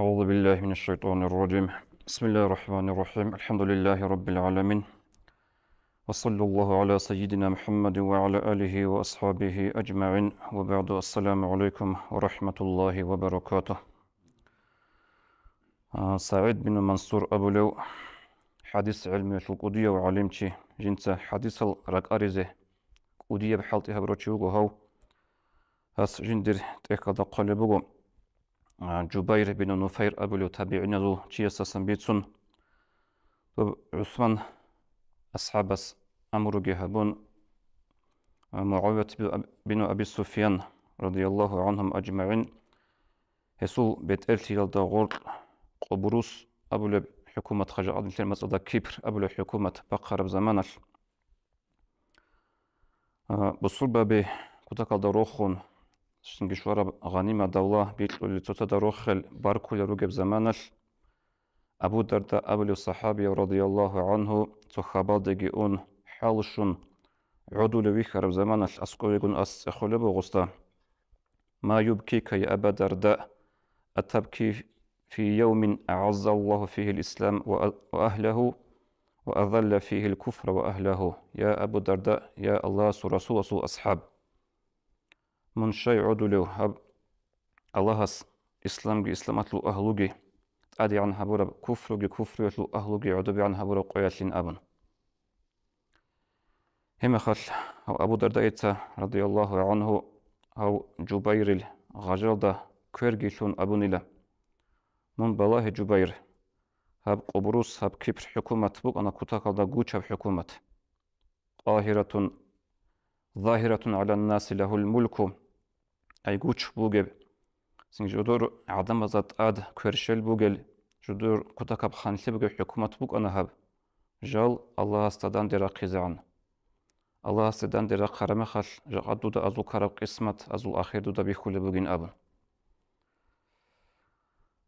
أعوذ بالله من الشيطان الرجيم بسم الله الرحمن الرحيم الحمد لله رب العالمين وصلى الله على سيدنا محمد وعلى آله وأصحابه أجمعين وبعد السلام عليكم ورحمة الله وبركاته سعيد بن منصور أبو لو حديث علمي القضية وعلمتي جنس حديث الرقارزة قضية بحالتها بروتشيوغو هاو هاس جندر تيكادا قلبوغو جبير بن نفير أبو لو تابعين ذو تيسا سنبيتسون عثمان أصحاب أمر جهبون معاوية بن أبي سفيان رضي الله عنهم أجمعين هسو بيت إلتي يلدغور قبروس أبو لو حكومة خجاء الكلمة صدا كيبر أبو لو حكومة بقرب زمانش بصربة به كتاكال دروخون شنگشوارا غنیمه دوله بیتلولی توتا دروخل بارکول روگب زمانش ابو دردا ابو صحابي رضي الله عنه تو خبال دگی اون حالشون عدول ویخرب زمانش اسکویگون اس خلب غستا ما يبكيك يا ابا درداء اتبكي في يوم اعز الله فيه الاسلام واهله واذل فيه الكفر واهله يا ابو درداء يا الله رسول اصحاب من شيء عدلو هب الله إسلامي إسلاماتلو أهلوجي أدي عن هبورا كفريتلو أهلوجي عدبي عن هبورا قياتلين أبن هم خل أو أبو درداء رضي الله عنه أو جبير الغجلدة كيرجيشون أبونيلا من بالله جبير هب قبروس هب كبر حكومة بوك أنا كتاكالدا جوتشاب حكومة قاهرة ظاهرة على الناس له الملك أي جوتش بوجب سين جدور عدم ذات آد كرشل بوجل جدور كتاكب خانسي بوجب حكومة بوك أنا هب جال الله استدان درا قزعن الله استدان درا قرم خش جقد دودا أزو كرب قسمت أزو آخر دودا بيخول بوجين أبن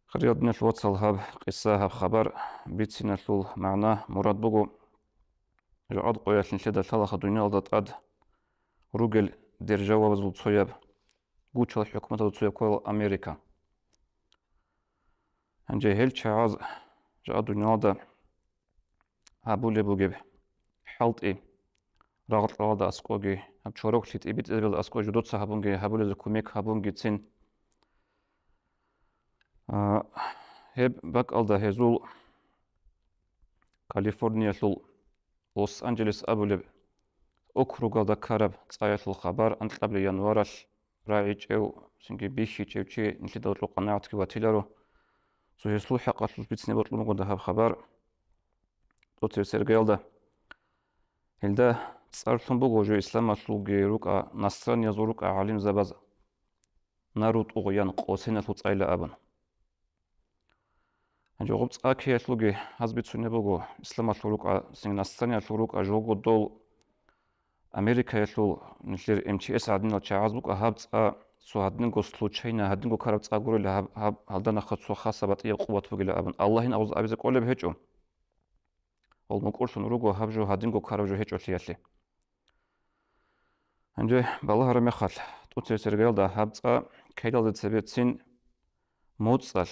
خريط نشوتصل هب قصة هب خبر بيتسين نشول معناه مراد بوجو جقد قويات نشدة ثلاثة دنيا ضد آد روجل درجة وزول صياب قوتش الحكومة تصيب كل أمريكا هنجي هل شعاز جاء الدنيا هابولي بوجب حلت إيه رغت رادا أسقوجي هب شروق شيت إبيت إبل أسقوج جدود صاحبونجي هابولي زكوميك هابونجي تين هب باك ألدا هزول كاليفورنيا شل لوس أنجلس أبولي أكروغا دا كارب صايت الخبر أنت قبل يناير رايج أو سنجي بيشي تشي نشيد دوت القناعة كواتيلارو سو يسلو حقا بيتسني بطل مقود هاب خبر دوت سيرجيل دا هلدا صارتون بوجو جو إسلام أسلوجي روكا نصران يزوروك عالم زباز ناروت أغيان قوسين أسلوت عيلة أبن هنجو غبت أكي أسلوجي هزبت سنة بوجو إسلام أسلوك سنج نصران أسلوك أجوغو دول أمريكا يسلو نشير MTS عدنا الشعازبوك أهابت سو هادنين قصلو تشينا هادنين قو كاربت أقولي لهاب هالدانا خدسو خاصة بطيئة قوة فوقي أبن اللهين أوز أبيزك أولي بهجو والمقورسون روغو هابجو هادنين قو كاربجو هجو ليالي هنجي بالله رمي خال توتي سرقيل دا هابت كيدال دي تسبيتسين موتسال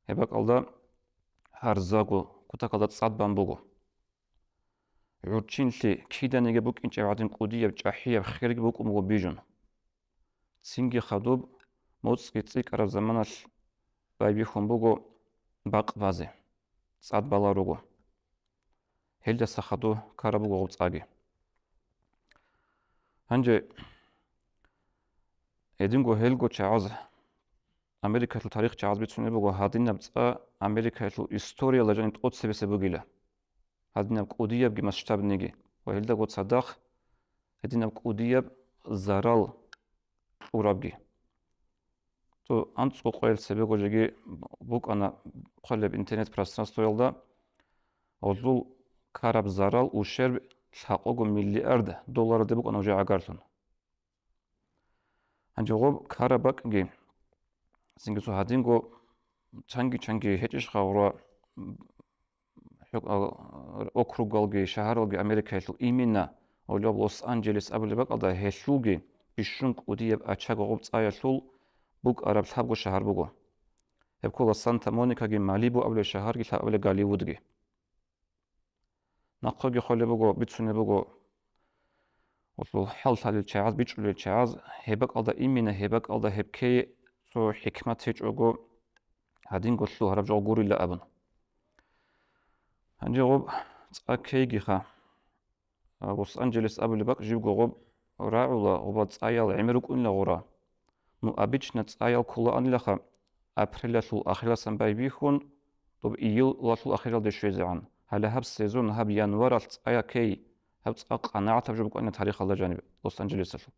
هباك ألدا هارزاغو كتاك ألدا تصاد بامبوغو عرچينلي كيدانيگه بوك انچ عادن قوديه بچاحيه بخيرگ بوك مو بيجن سينگي خدوب موصقي صيق عرب زمانش بايبي خنبوغو باق بازي صاد بالاروغو هلدا سخدو كاربوغو غصاگي هنجي ادينگو هلگو چاز امريكا تاريخ چاز بيتسوني بوغو هادين نبصا امريكا история лажан от себесе богила هادنا قودية بجي مسشتاب نيجي وهلدا قد صدق هدينا قودية زرال ورابجي تو أنت قويل سبيكو جيجي بوك أنا قلب إنترنت пространство يلدا أوزول كارب زرال وشرب حقوق مليارد دولار دي بوك أنا وجي عقارتون هنجوغو كاربك جي سنجسو هادينغو چانگي هيتش خاورا округалги шаҳарлги Америкаи именно олоб Лос Анджелес абулебак алда хешуги бишун қудиеб ачаг оғуб цаяшул бук араб сабгу шаҳар бугу هبكولا سانتا مونيكا جي ماليبو أولي شهر جي أولي غاليوود جي نقو جي خولي بغو بيتسوني بغو وطلو حال تالي الشعاز بيجولي الشعاز هبك ألدا إيمينا هبك ألدا هبكي سو حكمة هيج أغو هادين قلتلو هرب جو غوري لأبن هنجي غوب تأكي جيخا لوس أنجلس أبو لباك جيب غوب راعولا غوبا تأيال عمروك أن لغورا نو أبيتشنا تأيال كولا أن لخا أبريل لشو أخيرا سنباي بيخون طب إيل لشو أخيرا دي شويزي عن هلا هب سيزون هب ينوار تأيا كي هب تأق أنا عطب جيبك أن تاريخ الله جانب لوس أنجلس لشو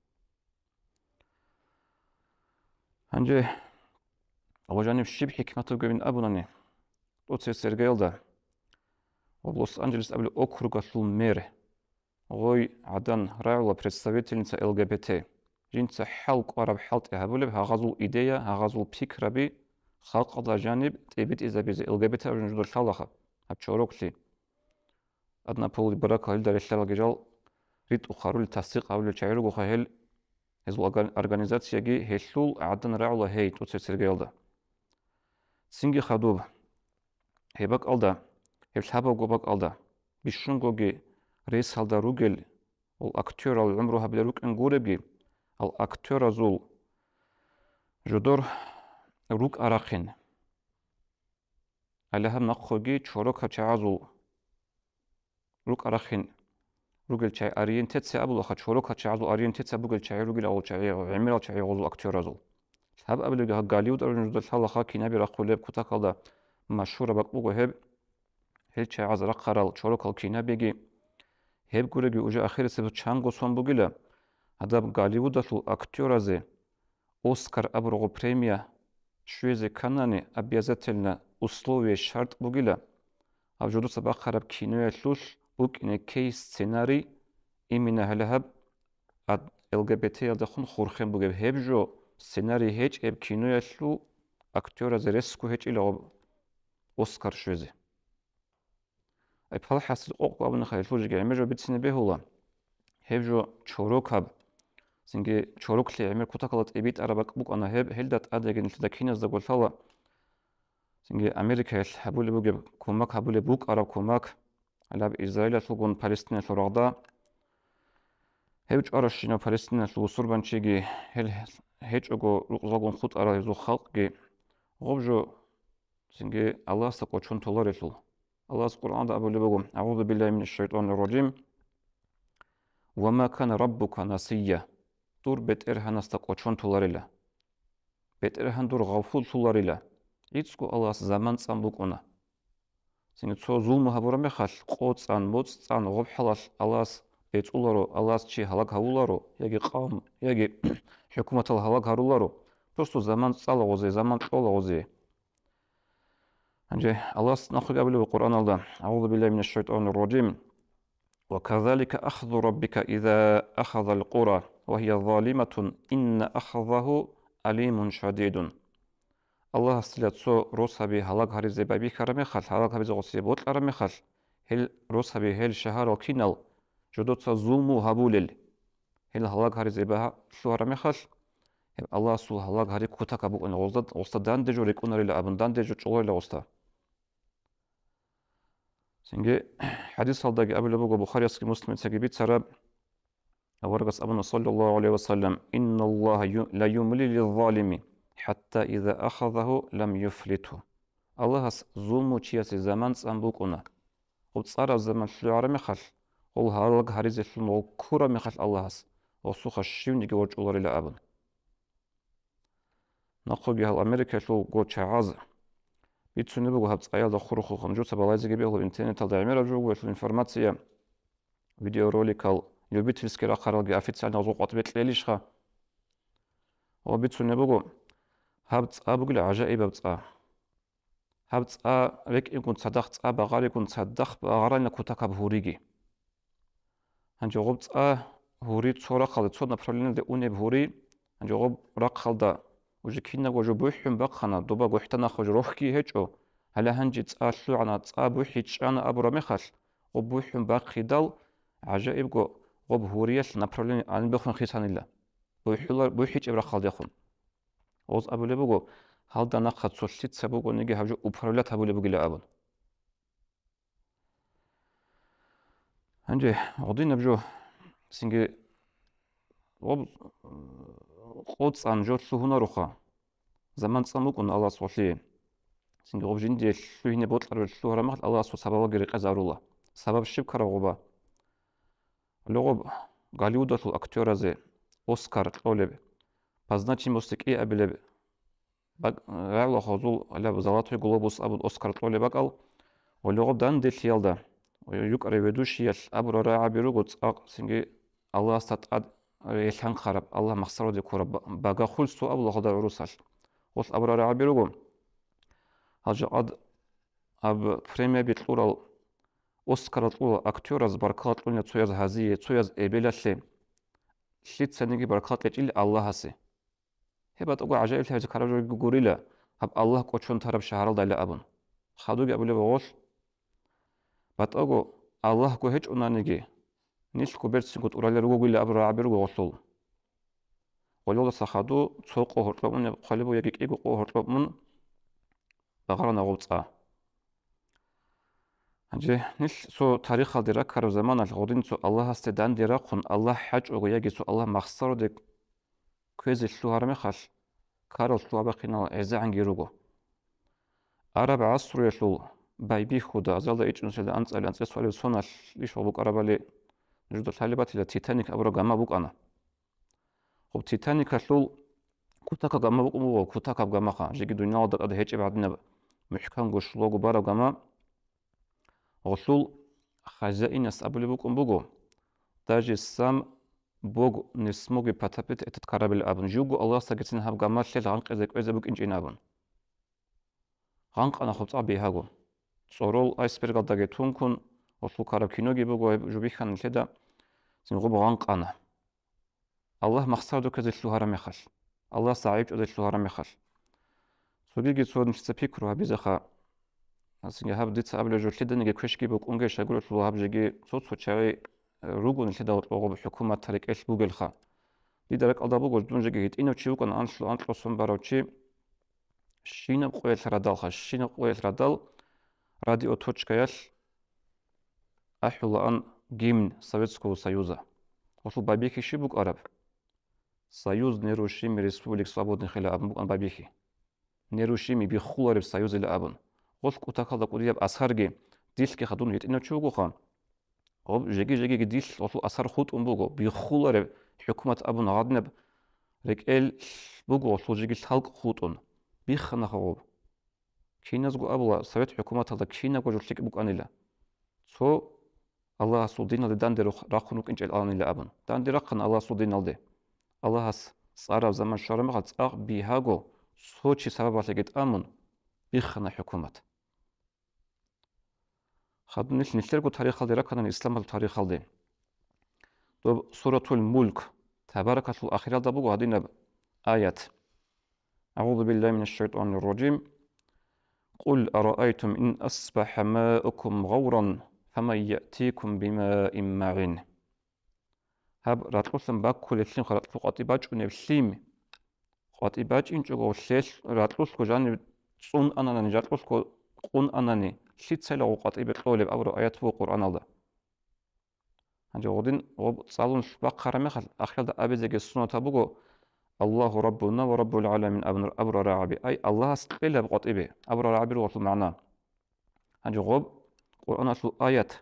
هنجي أبو جانب شيب حكمته قبين أبوناني توتسي سيرجيل دا ولوس أنجلس أبو أوكروغا شو مير غوي عدن راعولا представительница ЛГБТ جنس حلق ورب حلط هبولب هغزو إيديا هغزو بيكربي خلق الله جانب تبيت إذا بيز ЛГБТ أرجن جدول شالخة هب شوروكلي أدنى بولي براك هل دار الشلال جال ريت أخارو لتصديق أو للشعيرو خهل هزو أرغانيزاتيا جي هشلول عدن راعولا هي توتسي سيرجيل دا سنجي خدوب هبك ألدا هبشابا غوبك ألدا بيشونغو جي رئيس هالدا روجل والأكتور العمره هبلروك انغوربجي الأكتور زول جدور روك أراخين عليهم نخوجي شروك هتشعزول روك أراخين روجل شاي أرين تتسى أبو لخا شروك هتشعزول أرين تتسى بوجل شاي روجل أول شاي عمير شاي غزول أكتور زول هب أبلغ هالجاليود أرجن جدول شالخا كينابي رخولب كتاكالدا مشهورة بقبوغو هب هل شاي عز رقرال شروك الكينابيجي هب گورگی اوجا آخر سبب چانگو سوم بگیله هداب گالیوود شو اکتورازه اوسکار ابرغو پریمیا شویزه کانانی обязательно условие شرط بگیله اوجودو سبا خراب کینوی شوش بوک اینه کی سценارий именно هلهب ЛГБТ دخون خورخم بگیب هب جو سценارий هیچ اب کینوی شو اکتورازه رسکو هیچ ایلا اوسکار شویزه أي بحال حاصل أوق أبو نخيل فوجي عمر جو بتسني به هلا هب جو شروك هب سنجي شروك لي عمر كتاكلت إبيت أربك بوك أنا هب هلدت أدرج إن تدكين الزقول فلا سنجي أمريكا حبولي بوجي كوماك حبولي بوك أرب كوماك على إسرائيل شلون فلسطين شرعدا هبج أرشينا فلسطين شلون صربان شيء هل هيج أجو زقون خط أرى يزو خلق جي غب جو سنجي الله سقوشون تولار يسول الله القرآن أبو لبغم أعوذ بالله من الشيطان الرجيم وما كان ربك نسيا دور بيت إرهان استقوشون تولاريلا بيت إرهان دور غفول تولاريلا يتسكو الله زمان سنبوك أنا سنة تو ظلم هبورا مخال قوت سان موت سان غب حلاش الله بيت أولارو الله شي هلاك هولارو يجي قام يجي حكومة الهلاك هولارو просто زمان سال غوزي زمان طول غوزي أنجي الله نخرج قبل القرآن الله أعوذ بالله من الشيطان الرجيم وكذلك أخذ ربك إذا أخذ القرى وهي ظالمة إن أخذه أليم شديد الله سلت سو روسابي هلاك هريزي بابي كرمي خال هلاك هريزي غصي بوت كرمي خال هل روسابي هل شهر وكينال جدوت ظلمو هبولل هل هلاك هريزي بها شو هرمي خال الله سو هلاك هري كوتاك أبو أن غصة دان دجو ريكونا للا أبن دان دجو تشغل لغصة سنجي حديث هالداقي قبل أبوغو بخاري أسكي مسلم تساقي سراب أورغس أبونا صلى الله عليه وسلم إن الله لا يملي للظالم حتى إذا أخذه لم يفلته الله ظلمو تشياسي زمان سنبوكونا وبتصار الزمان شلوار مخال قول هالك هاريزي شلو كورا مخال الله وصوخ الشيون يجي ورج أولار إلى أبن نقوغي هالأمريكا شلو قو تشعاز بيتسوني بقى هبت أيال دخور خو خمجو سبلايزي جبيه الإنترنت الدعمير جو الإنفورماتيا فيديو روليكال يبيت في سكرا خرج أفيتسال نزوق أطبيت ليش خا وبيتسوني بقى هبت أبغى عجائب هبت ريك يكون صدقت بغار يكون صدق بغار إنك تكاب هوريجي هنجو غبت هوري تصورة خالد صورنا برلين ده أوني بهوري هنجو غب رق خالد وجي كينا وجو بوحهم بقخنا دوبا قحتنا خج روحكي هجو هلا هنجي تسألو عنا تسأبوحي تشانا أبو رميخاش وبوحهم باقي دال عجائب جو غب هوريش نابرلين عن بخون خيسان الله بوحي إبرا خالد يخون غوز أبو لبوغو halda naqhatso hlitsabu gonigi habjo upravljat habulebu gila abun. Hanje odin abjo singe ob qotsan jo hluhuna ruha zaman tsamukun Allah sohli singe objinde hluhine botlar hluharamaq Allah so sababa giri qazarulla sabab shibkara goba logo Голливудасულ актерაზე Оскар ყოლები позначимости კი აბილები რავლა ხოზულ ალა ზალათოი გლობუს აბ Оскар ყოლები აკალ ოლოგობდან დელიალდა юкаре ведущиял аброра абиру гоцақ синги Аллах стат элхан хараб Аллах мақсароде кора бага хулсу абла хода урусал ос аброра абиру го хажад аб премия битлурал Оскар ყол აქტიორას ბარქალატყუნა ცოյაზ ჰაზიე ცოյაზ ებელაშე შიცენიგი ბარქალატეჭილ ალლაჰასე ჰებატოგო აჟაილ თაჟ ქარავი გურილა აბ ალლაჰ ყოჩონ თარაბ შაჰარალ დაილა აბუნ ხადუგი აბულე ბოღოს ბატოგო ალლაჰ გო ჰეჭუნანიგი ნიშ კუბერცი გო ტურალე როგო გილა აბ რააბირ გოსულ ყოლო სახადუ ცოყო ჰორტლობუნ ხალებო იგი კი გო ჰორტლობუნ ბაღარანა ღოწყა Анже ниш со тарих алдира карав заман ал годин со Аллах асте дан дира хун Аллах хач ого яги со Аллах махсаро де көзе шлуарме хаш карал шлуаба қинал эзе ангируго араб асру яшул байби худа азалда ичунсел анцали анцес вали сонал лишобу карабали жуда талибатила Титаник абро гама букана хоб Титаник ашлул кутака гама букумуго кутака гамаха жиги дунял да хече бадна мухкам гошлогу бара гама Rasul хазаинас абулебукум буго даже сам Бог не смог потопить этот корабль абун жугу Аллах сагитин хаб гамашлел ганқезе көзебук инжинабун ганқана хобца бехаго цорол айсбергалдаге тункун Rasul караб киноги буго жубихан леда сингу ганқана Аллах мақсаду көзешлу харамехал Аллах саиб көзешлу харамехал согиги цодн фикру абизаха Асинге хаб дит сабле жолиденге көшки бок унге шагур лу хабжеги соцсочави ругун леда ого хукумат тарик эл бугелха лидерак алдабу гождунжеги гит иночи укан аншлу антлосон барочи шина qoel радалха шина qoel радал радио точкаял ахулан гимн Советского Союза осу бабихи шибук араб Союз нерушимый республик свободных или абун бабихи нерушимый бихуларев союз или абун Ос кутакалда кудияб асхарги дилки хадун ветиночуго хан об жеги дил осу асар хут умбуго бихуларе хукумат абун гаднеб рекел буго осу жеги халк хутун бихна хоб киназго абла совет хукумат алда кинаго журлик буканила со Аллах судина дандер рахуну кинчел анила абун дандер рахн Аллах судиналде Аллахас сарав заман шарама цақ бихаго сочи сабабалегет амун бихна хукумат خدن نشلرگو تاریخ الدی رکانن اسلام تاریخ الدی دو سورة الملك تبارك الأخير ده بقى هدينا آيات أعوذ بالله من الشيطان الرجيم قل أرأيتم إن أصبح ماؤكم غورا فمن يأتيكم بماء معين هب راتلوسن باكل الشيم خرطلو قطيباج ونفسيم قطيباج إنجو شيش راتلوسكو جانب صون أناني راتلوسكو قون أناني شيتسلا وقطيب قولب أبرو آيات فوق القرآن الله هنجي غودين صالون بقرة مخل أخير ده أبيزك السنة تبغو الله ربنا ورب العالمين أبرو رعبي أي الله استقبل بقطيبه أبرو رعبي وصل معنا هنجي غوب قرآن أصل آيات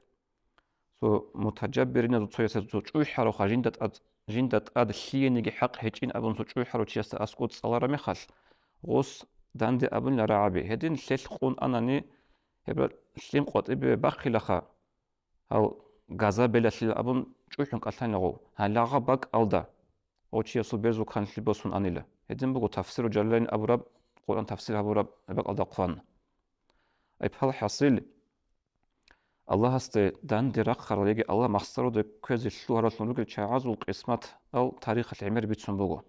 سو متجبرين ذو تسوي سو تشوي حرو جندت أد خيني حق هجين أبون سو تشوي حرو تيست أسكوت صلاة مخل غوس داند أبون لرعبي هدين سيل قون أناني هبر سليم قطيبه بخيلخا هاو غازا بلاشل أبون شويحن قطعين لغو هلاغا باق ألدا أوشي يسو بيرزو كان سليبوسون أنيلا هدين بغو تفسير جلالين أبو رب قرآن تفسير أبو رب باق ألدا قوان أي بحال حاصل الله هست دان دراق خراليجي الله مخصرو دي كوزي شلو هراسون لغي چاعازو القسمات أو تاريخ العمر بيتسون بغو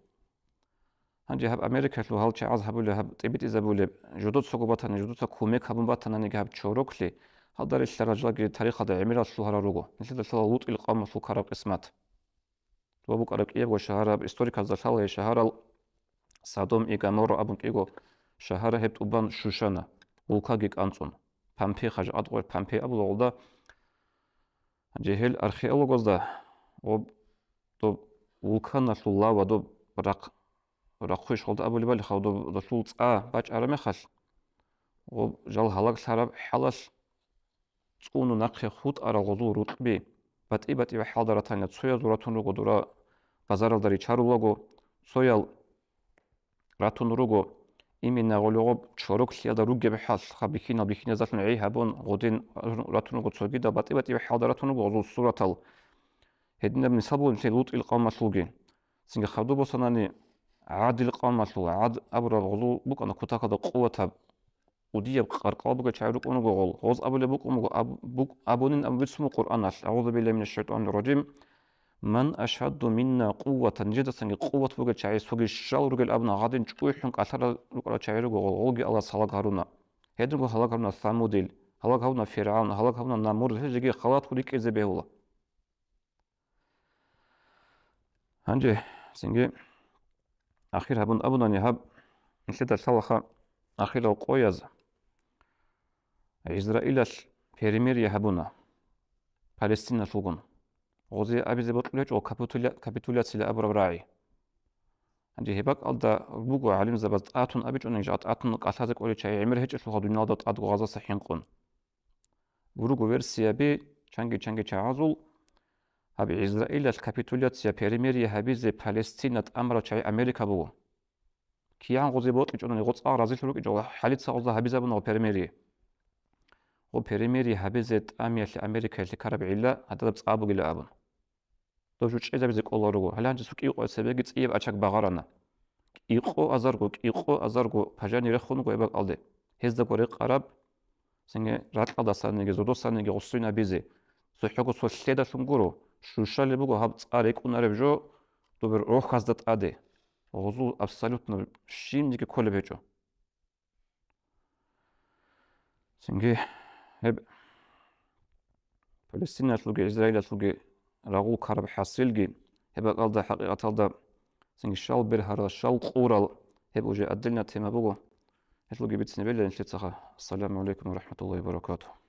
هنجي هب أمريكا لو هال چاعاز هبولي هب تبيت إزابولي جدود سوغو باتاني جدود كوميك هبون باتاني هب چوروكلي هل دار الشراجلاجي تاريخ هذا عمر شلو هرالوغو نسيد شلو لوط إلقام شلو كارب قسمات وابوك أرق إيغو شهارة إستوريك هذا شلو شهارة سادوم إيغامورو أبون كيغو შაჰარა ჰებ ტუბან შუშანა ულქაგი კანწონ ფამფი ხაჟ ატყვერ ფამფი აბლოლდა ჯეჰელ არქეოლოგოს და ო ულქანა სულავა დო რახვი შოლდა აბლიბალი ხავდო და სულ ცა ბაჭარა მეხალ ო ჟალ ჰალაკ სარა ჰალას წუნუ ნახე ხუტ არა ღოზულ რუტბი ბატი ჰალდარათანა ცოია ზურათუნ როგო დურა ბაზარალდარი ჩარულოგო სოიალ რათუნ როგო იმინა ღოლოგო ჩოროქლია და რუგები ჰალ ხაბიხინა ზათუნ ე ჰაბონ ღოდინ რათუნ როგო ცოგი და ბატი ჰალდარათუნ როგო ღოზულ სურათალ ჰედინა მისაბონ შე ლუტილ ყამასულგი სინგა ხავდო ბოსანანი عادل قام مسؤول عاد أبرا غلو بوك أنا كنت هذا قوة ودي قرقال بوك شعرك أنا قول غوز أبو بوك بوك أبونين أبو بسمو قرآن أعوذ بالله من الشيطان الرجيم من أشهد منا قوة جدا سنج قوة بوك شعير سوق الشال رجل أبنا غادين شويحن كأثر بوك شعرك قول غولجي الله صلاة هارونا هيدن قول خلاق هارونا ثموديل خلاق هارونا فرعون خلاق هارونا نمرود هجي خلاط خليك إذا بهولا هنجي سنجي أخير هبون أبوناني هب نسيت الصلاة أخير القويز إسرائيل بيرمير يهبونا فلسطين سوغون غزي أبي زبطلج أو كابيتولات سلا أبو ربراعي عندي هباك ألدا بوغو علم زبط آتون أبي جون نجات آتون قصازك أولي شيء عمر هيك سوغا دنيا دات أدو غزا صحين قون بروغو ورسيا بي چانگي چازول هبي إسرائيل كابيتولات سيا بيرمير يهبي زي فلسطين أمر شيء أمريكا بو كيان غزي بطلج أنا غص رازي شروك جو حالت سأوزا هبي زبون بيرميري و بيرميري هبزت أميال أمريكا اللي كرب علا هذا بس أبو جل أبون دوشوا شيء زي بزك الله رجوا هلا نجسوك إيقو سبيك تيجي أشك بغارنا إيقو أزرقو بحجاني رخون قوي بق علده هذا قريق عرب سنجة رات قدا سنجة زودو سنجة غصينا بيزي سوحكو سوشيدا شنقرو شو شال بقو هبت أريك ونعرف جو دوبر روح خزدت أده غزو أبسالوتنا شيم ديك كل بيجو سنجة هب فلسطين أسلوجي إسرائيل أسلوجي رغول كرب حاصلجي هب قلدا حقيقة قلدا سنج شال برهرا شال قورال هب وجه أدلنا تيما بقو أسلوجي بتسنبيل لنشلتها السلام عليكم ورحمة الله وبركاته